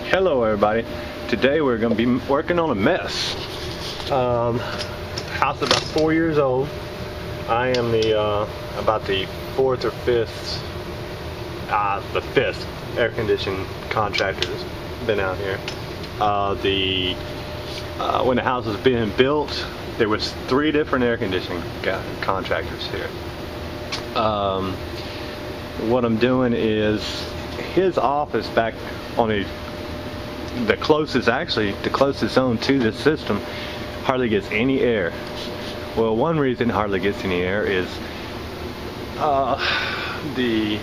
Hello everybody. Today we're going to be working on a mess. House is about 4 years old. I am about the fourth or fifth, the fifth air conditioning contractor that's been out here. When the house was being built, there was 3 different air conditioning contractors here. What I'm doing is his office back on the closest zone to this system hardly gets any air. Well, one reason it hardly gets any air is the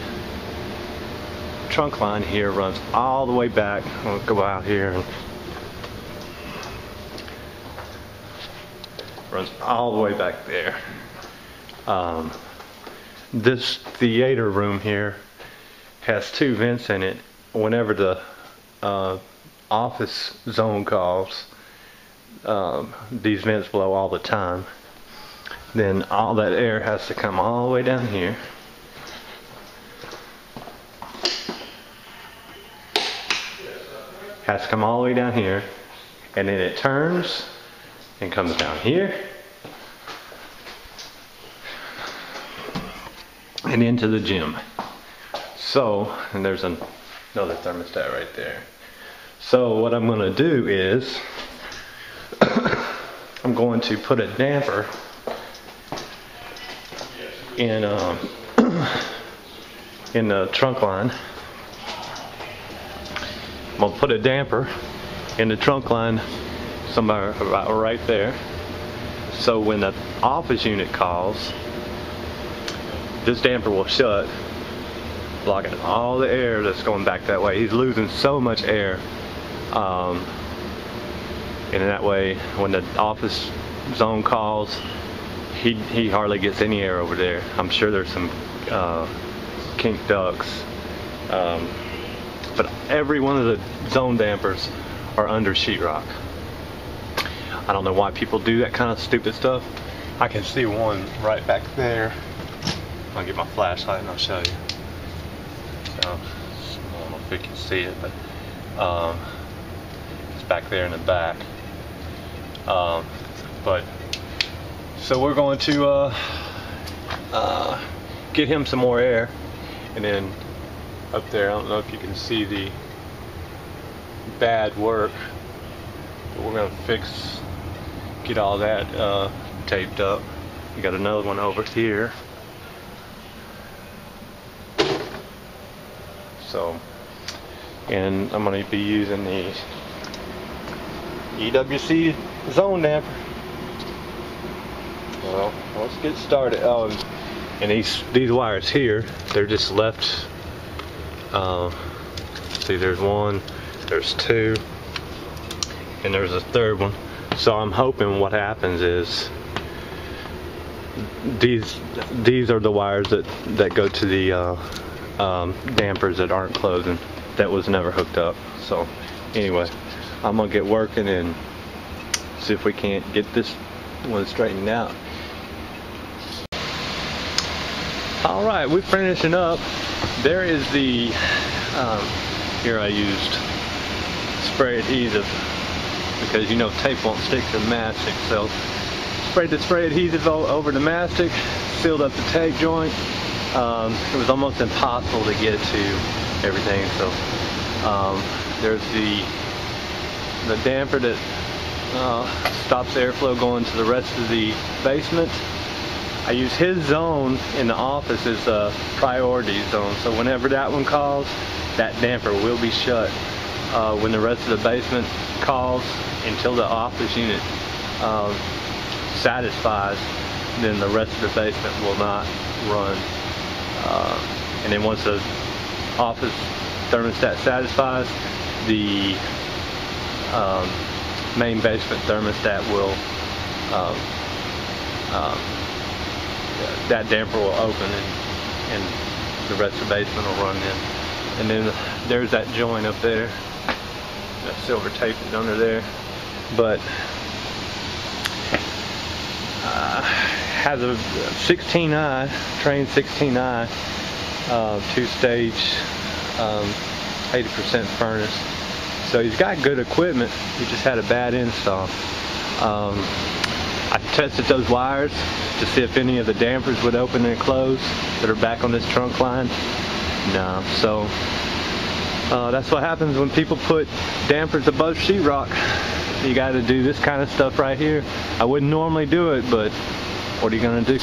trunk line here runs all the way back. I'll go out here and runs all the way back there. This theater room here has 2 vents in it. Whenever the office zone calls, these vents blow all the time. Then all that air has to come all the way down here. Has to come all the way down here, and then it turns and comes down here and into the gym. So, and there's another thermostat right there. So what I'm going to do is I'm going to put a damper in the trunk line. I'm going to put a damper in the trunk line somewhere about right there. So when the office unit calls, this damper will shut, blocking all the air that's going back that way. He's losing so much air. And in that way, when the office zone calls, he hardly gets any air over there. I'm sure there's some kinked ducts. But every one of the zone dampers are under sheetrock. I don't know why people do that kind of stupid stuff. I can see one right back there. I'll get my flashlight and I'll show you. So, I don't know if you can see it, but it's back there in the back. So we're going to get him some more air, and then up there, I don't know if you can see the bad work, but we're going to get all that taped up. We got another one over here. So, and I'm going to be using the EWC zone damper. Well, let's get started. Oh, and these wires here, they're just left. See, there's 1, there's 2, and there's a 3rd one. So I'm hoping what happens is these are the wires that go to the dampers that aren't closing, that was never hooked up. So anyway, I'm gonna get working and see if we can't get this one straightened out. All right, we're finishing up. There is the here I used spray adhesive because you know tape won't stick to mastic, so sprayed the spray adhesive over the mastic, sealed up the tape joint. It was almost impossible to get to everything, so there's the damper that stops airflow going to the rest of the basement. I use his zone in the office as a priority zone, so whenever that one calls, that damper will be shut. When the rest of the basement calls, until the office unit satisfies, then the rest of the basement will not run. And then once the office thermostat satisfies, the main basement thermostat will that damper will open, and the rest of the basement will run in. And then there's that joint up there, that silver tape is under there, but has a 16i, train 16i, 2-stage 80% furnace. So he's got good equipment, he just had a bad install. I tested those wires to see if any of the dampers would open and close that are back on this trunk line. No, so that's what happens when people put dampers above sheetrock. You got to do this kind of stuff right here. I wouldn't normally do it, but what are you gonna do?